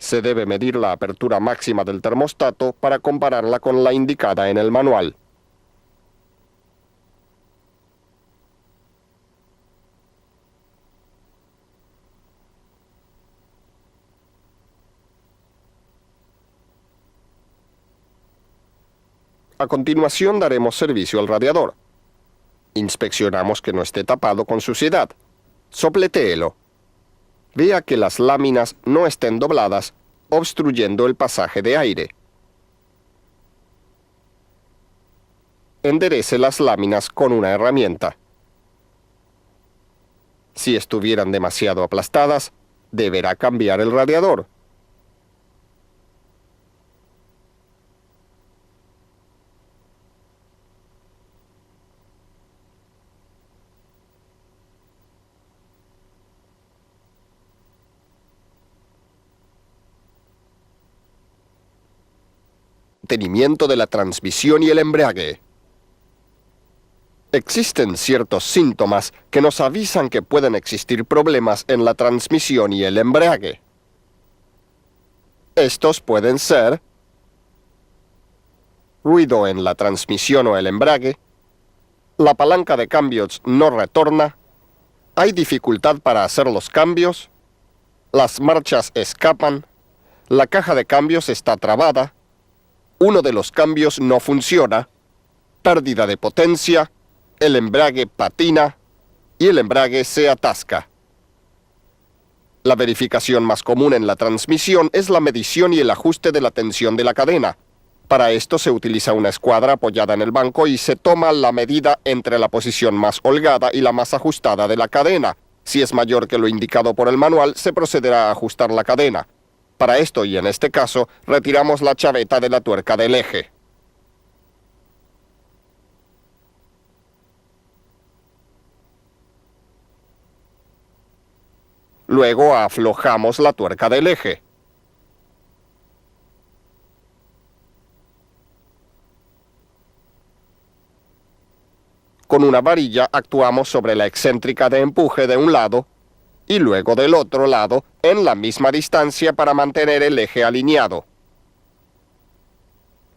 Se debe medir la apertura máxima del termostato para compararla con la indicada en el manual. A continuación daremos servicio al radiador. Inspeccionamos que no esté tapado con suciedad. Sopletéelo. Vea que las láminas no estén dobladas, obstruyendo el pasaje de aire. Enderece las láminas con una herramienta. Si estuvieran demasiado aplastadas, deberá cambiar el radiador. Mantenimiento de la transmisión y el embrague. Existen ciertos síntomas que nos avisan que pueden existir problemas en la transmisión y el embrague. Estos pueden ser ruido en la transmisión o el embrague, la palanca de cambios no retorna, hay dificultad para hacer los cambios, las marchas escapan, la caja de cambios está trabada, uno de los cambios no funciona, pérdida de potencia, el embrague patina y el embrague se atasca. La verificación más común en la transmisión es la medición y el ajuste de la tensión de la cadena. Para esto se utiliza una escuadra apoyada en el banco y se toma la medida entre la posición más holgada y la más ajustada de la cadena. Si es mayor que lo indicado por el manual, se procederá a ajustar la cadena. Para esto, y en este caso, retiramos la chaveta de la tuerca del eje. Luego aflojamos la tuerca del eje. Con una varilla actuamos sobre la excéntrica de empuje de un lado y luego del otro lado en la misma distancia para mantener el eje alineado.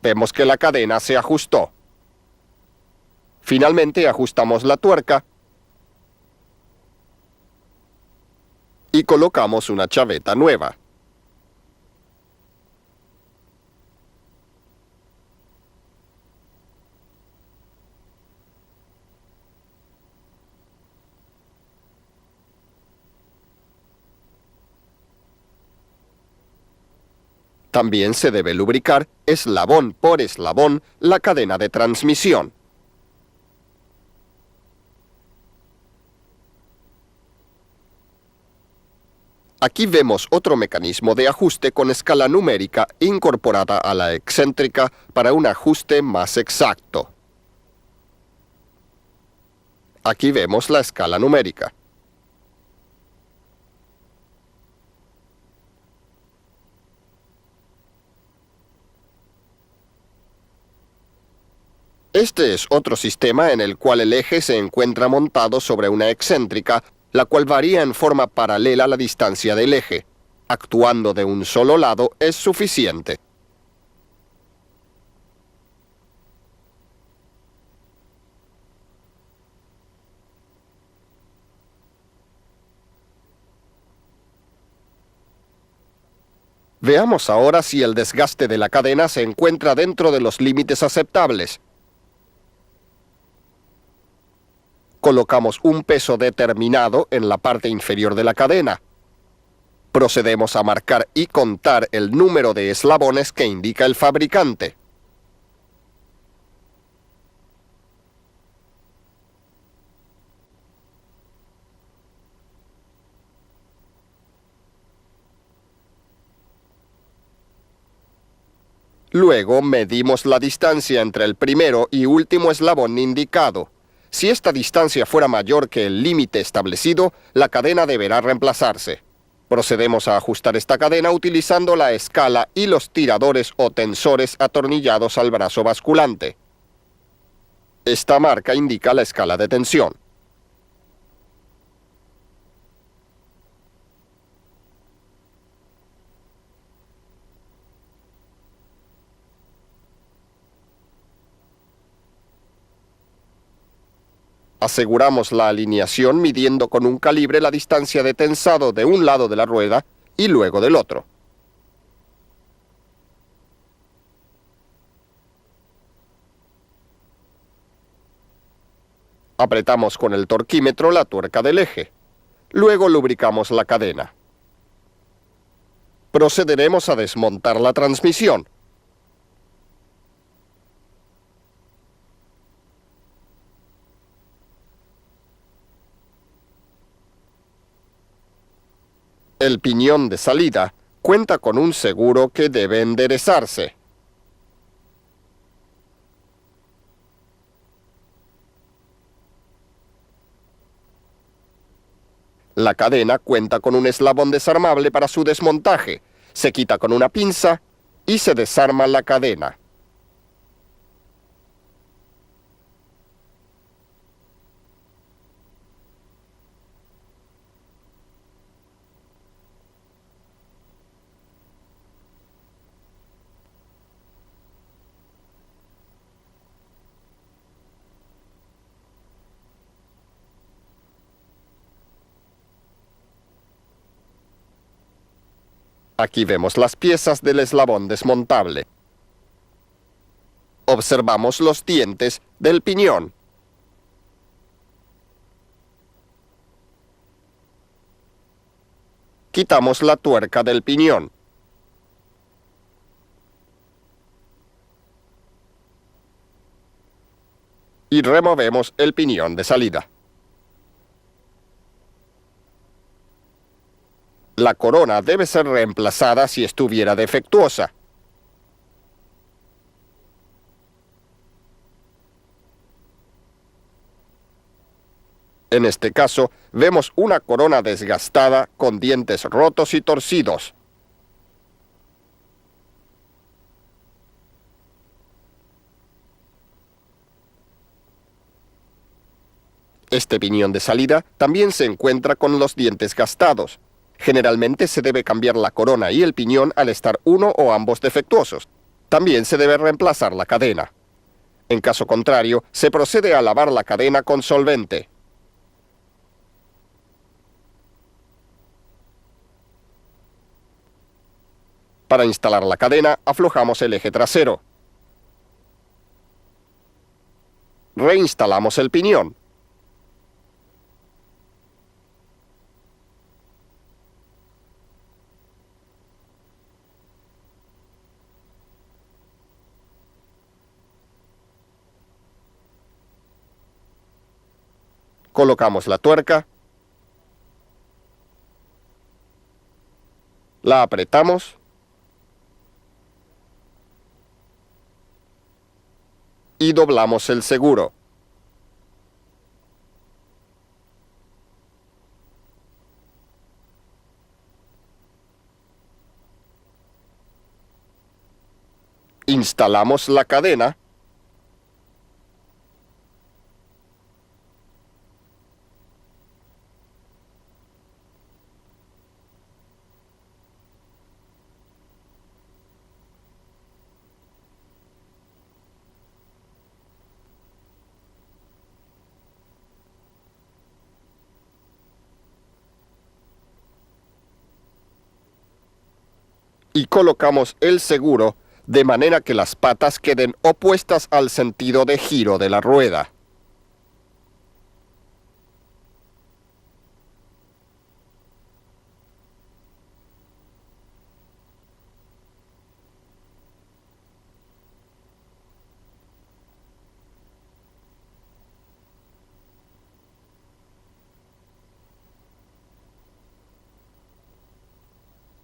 Vemos que la cadena se ajustó. Finalmente ajustamos la tuerca y colocamos una chaveta nueva. También se debe lubricar, eslabón por eslabón, la cadena de transmisión. Aquí vemos otro mecanismo de ajuste con escala numérica incorporada a la excéntrica para un ajuste más exacto. Aquí vemos la escala numérica. Este es otro sistema en el cual el eje se encuentra montado sobre una excéntrica, la cual varía en forma paralela a la distancia del eje. Actuando de un solo lado es suficiente. Veamos ahora si el desgaste de la cadena se encuentra dentro de los límites aceptables. Colocamos un peso determinado en la parte inferior de la cadena. Procedemos a marcar y contar el número de eslabones que indica el fabricante. Luego medimos la distancia entre el primero y último eslabón indicado. Si esta distancia fuera mayor que el límite establecido, la cadena deberá reemplazarse. Procedemos a ajustar esta cadena utilizando la escala y los tiradores o tensores atornillados al brazo basculante. Esta marca indica la escala de tensión. Aseguramos la alineación midiendo con un calibre la distancia de tensado de un lado de la rueda y luego del otro. Apretamos con el torquímetro la tuerca del eje. Luego lubricamos la cadena. Procederemos a desmontar la transmisión. El piñón de salida cuenta con un seguro que debe enderezarse. La cadena cuenta con un eslabón desarmable para su desmontaje. Se quita con una pinza y se desarma la cadena. Aquí vemos las piezas del eslabón desmontable. Observamos los dientes del piñón. Quitamos la tuerca del piñón. Y removemos el piñón de salida. La corona debe ser reemplazada si estuviera defectuosa. En este caso, vemos una corona desgastada con dientes rotos y torcidos. Este piñón de salida también se encuentra con los dientes gastados. Generalmente se debe cambiar la corona y el piñón al estar uno o ambos defectuosos. También se debe reemplazar la cadena. En caso contrario, se procede a lavar la cadena con solvente. Para instalar la cadena, aflojamos el eje trasero. Reinstalamos el piñón. Colocamos la tuerca. La apretamos. Y doblamos el seguro. Instalamos la cadena. Y colocamos el seguro de manera que las patas queden opuestas al sentido de giro de la rueda.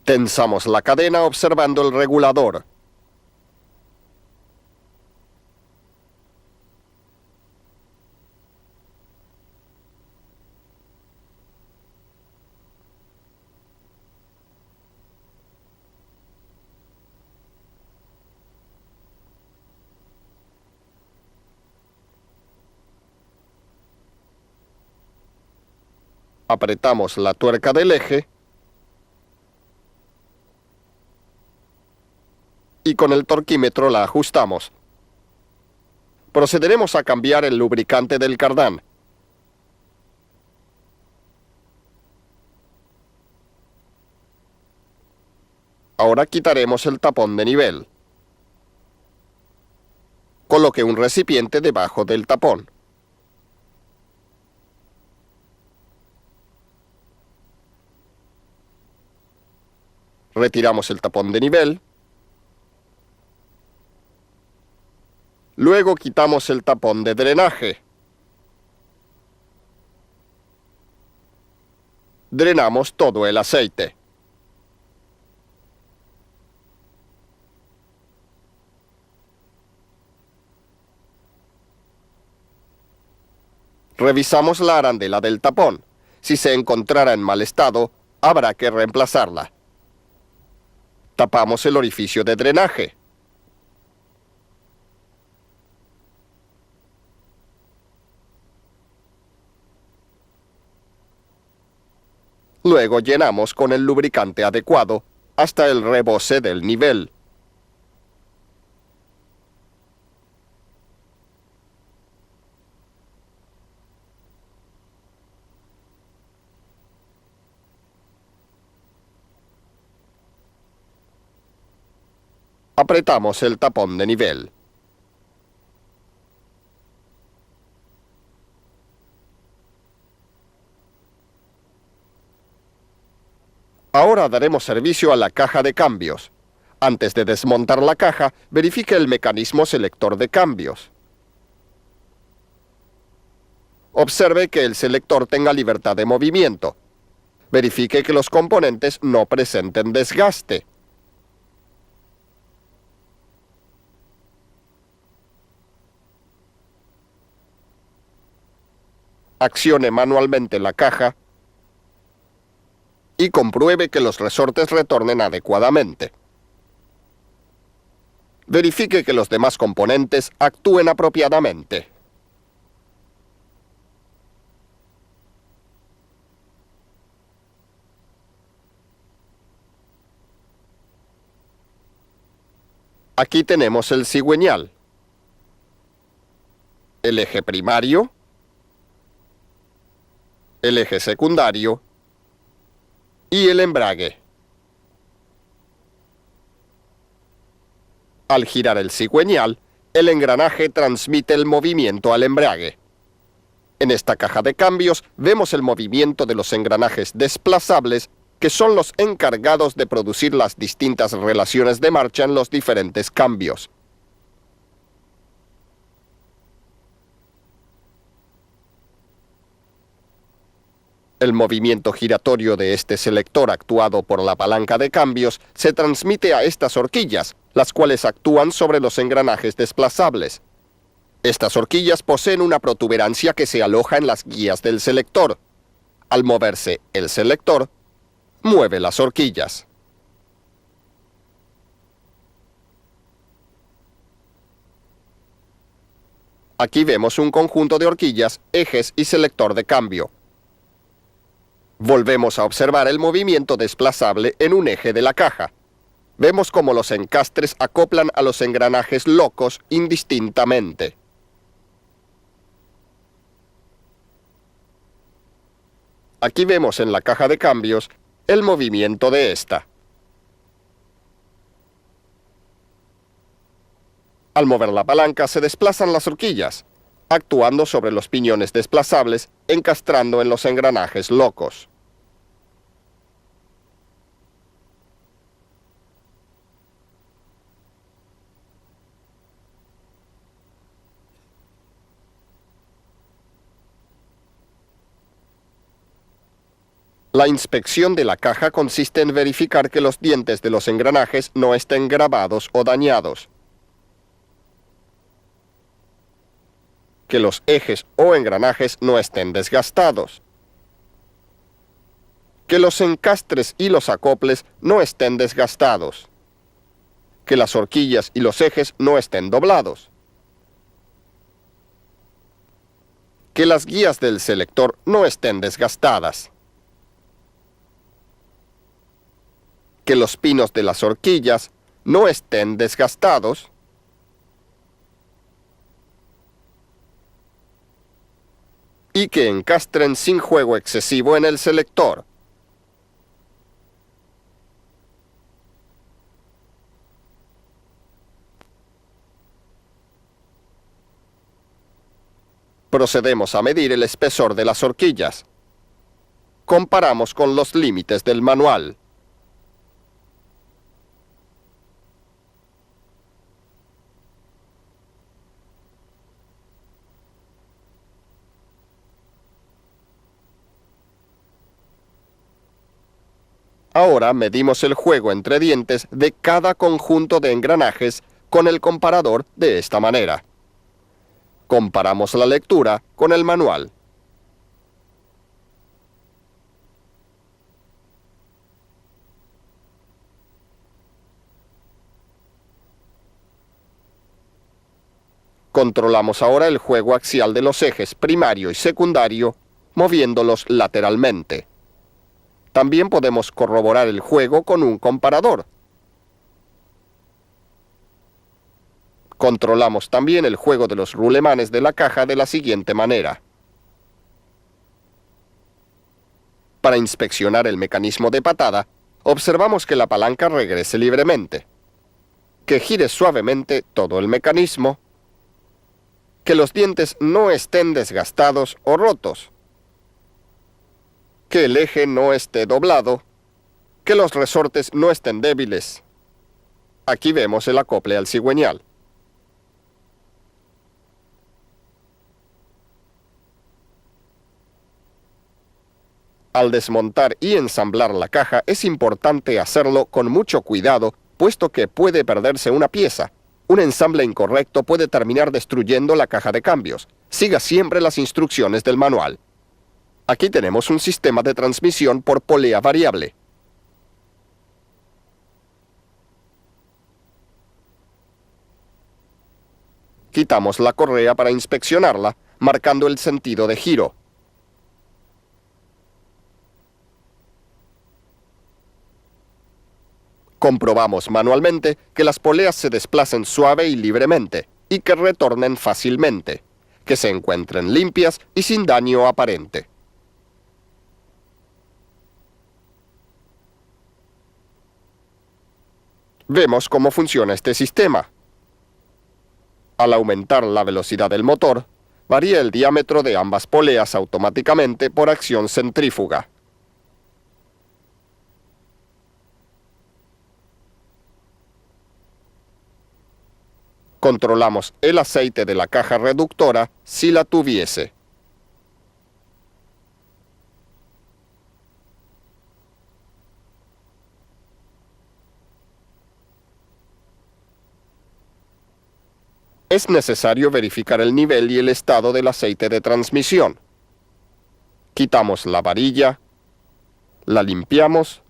Tensamos la cadena observando el regulador. Apretamos la tuerca del eje y con el torquímetro la ajustamos. Procederemos a cambiar el lubricante del cardán. Ahora quitaremos el tapón de nivel. Coloque un recipiente debajo del tapón. Retiramos el tapón de nivel. Luego quitamos el tapón de drenaje. Drenamos todo el aceite. Revisamos la arandela del tapón. Si se encontrara en mal estado, habrá que reemplazarla. Tapamos el orificio de drenaje. Luego llenamos con el lubricante adecuado hasta el rebose del nivel. Apretamos el tapón de nivel. Ahora daremos servicio a la caja de cambios. Antes de desmontar la caja, verifique el mecanismo selector de cambios. Observe que el selector tenga libertad de movimiento. Verifique que los componentes no presenten desgaste. Accione manualmente la caja y compruebe que los resortes retornen adecuadamente. Verifique que los demás componentes actúen apropiadamente. Aquí tenemos el cigüeñal, el eje primario, el eje secundario y el embrague. Al girar el cigüeñal, el engranaje transmite el movimiento al embrague. En esta caja de cambios vemos el movimiento de los engranajes desplazables, que son los encargados de producir las distintas relaciones de marcha en los diferentes cambios. El movimiento giratorio de este selector actuado por la palanca de cambios se transmite a estas horquillas, las cuales actúan sobre los engranajes desplazables. Estas horquillas poseen una protuberancia que se aloja en las guías del selector. Al moverse el selector, mueve las horquillas. Aquí vemos un conjunto de horquillas, ejes y selector de cambio. Volvemos a observar el movimiento desplazable en un eje de la caja. Vemos cómo los encastres acoplan a los engranajes locos indistintamente. Aquí vemos en la caja de cambios el movimiento de esta. Al mover la palanca se desplazan las horquillas, actuando sobre los piñones desplazables, encastrando en los engranajes locos. La inspección de la caja consiste en verificar que los dientes de los engranajes no estén grabados o dañados, que los ejes o engranajes no estén desgastados, que los encastres y los acoples no estén desgastados, que las horquillas y los ejes no estén doblados, que las guías del selector no estén desgastadas, que los pinos de las horquillas no estén desgastados, y que encastren sin juego excesivo en el selector. Procedemos a medir el espesor de las horquillas. Comparamos con los límites del manual. Ahora medimos el juego entre dientes de cada conjunto de engranajes con el comparador de esta manera. Comparamos la lectura con el manual. Controlamos ahora el juego axial de los ejes primario y secundario, moviéndolos lateralmente. También podemos corroborar el juego con un comparador. Controlamos también el juego de los rulemanes de la caja de la siguiente manera. Para inspeccionar el mecanismo de patada, observamos que la palanca regrese libremente, que gire suavemente todo el mecanismo, que los dientes no estén desgastados o rotos, que el eje no esté doblado, que los resortes no estén débiles. Aquí vemos el acople al cigüeñal. Al desmontar y ensamblar la caja es importante hacerlo con mucho cuidado, puesto que puede perderse una pieza. Un ensamble incorrecto puede terminar destruyendo la caja de cambios. Siga siempre las instrucciones del manual. Aquí tenemos un sistema de transmisión por polea variable. Quitamos la correa para inspeccionarla, marcando el sentido de giro. Comprobamos manualmente que las poleas se desplacen suave y libremente y que retornen fácilmente, que se encuentren limpias y sin daño aparente. Vemos cómo funciona este sistema. Al aumentar la velocidad del motor, varía el diámetro de ambas poleas automáticamente por acción centrífuga. Controlamos el aceite de la caja reductora si la tuviese. Es necesario verificar el nivel y el estado del aceite de transmisión. Quitamos la varilla, la limpiamos,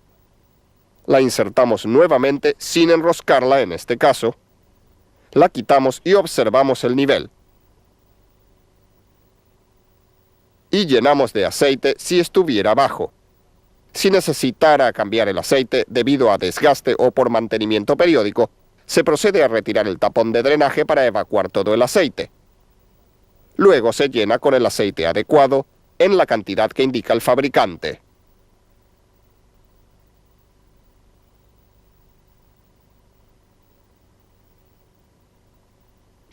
la insertamos nuevamente sin enroscarla en este caso, la quitamos y observamos el nivel. Y llenamos de aceite si estuviera bajo. Si necesitara cambiar el aceite debido a desgaste o por mantenimiento periódico, se procede a retirar el tapón de drenaje para evacuar todo el aceite. Luego se llena con el aceite adecuado en la cantidad que indica el fabricante.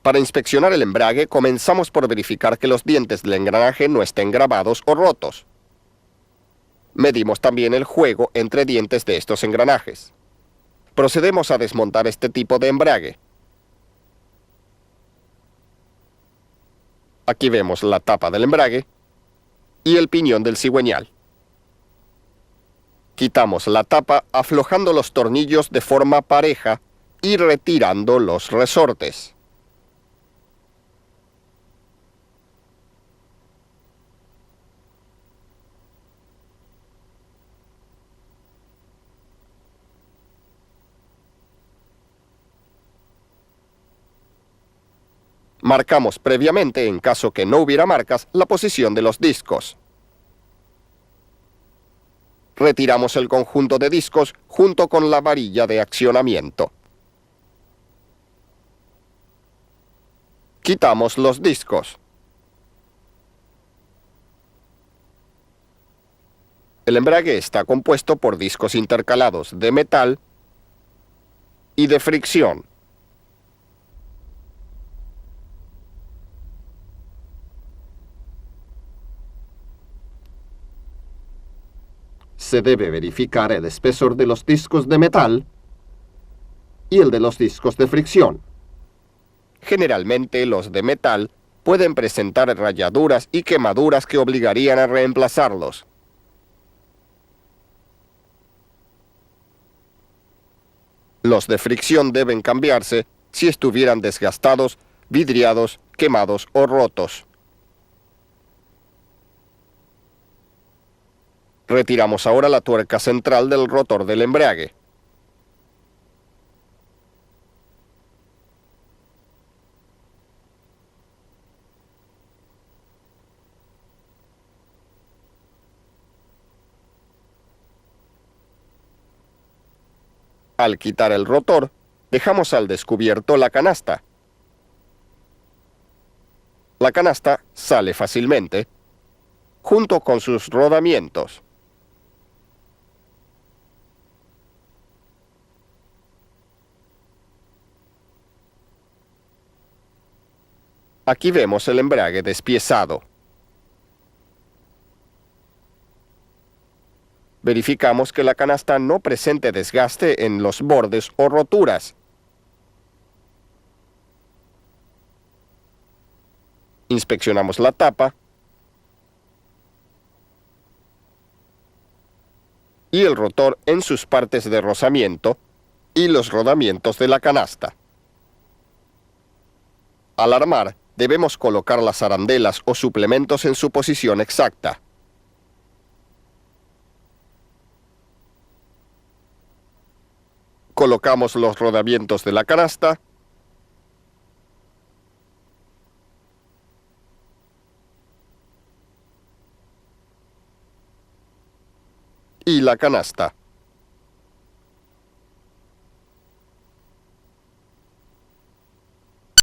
Para inspeccionar el embrague, comenzamos por verificar que los dientes del engranaje no estén grabados o rotos. Medimos también el juego entre dientes de estos engranajes. Procedemos a desmontar este tipo de embrague. Aquí vemos la tapa del embrague y el piñón del cigüeñal. Quitamos la tapa aflojando los tornillos de forma pareja y retirando los resortes. Marcamos previamente, en caso que no hubiera marcas, la posición de los discos. Retiramos el conjunto de discos junto con la varilla de accionamiento. Quitamos los discos. El embrague está compuesto por discos intercalados de metal y de fricción. se debe verificar el espesor de los discos de metal y el de los discos de fricción. Generalmente los de metal pueden presentar rayaduras y quemaduras que obligarían a reemplazarlos. Los de fricción deben cambiarse si estuvieran desgastados, vidriados, quemados o rotos. Retiramos ahora la tuerca central del rotor del embrague. Al quitar el rotor, dejamos al descubierto la canasta. La canasta sale fácilmente, junto con sus rodamientos. Aquí vemos el embrague despiezado. Verificamos que la canasta no presente desgaste en los bordes o roturas. Inspeccionamos la tapa y el rotor en sus partes de rozamiento y los rodamientos de la canasta. Al armar, debemos colocar las arandelas o suplementos en su posición exacta. Colocamos los rodamientos de la canasta y la canasta.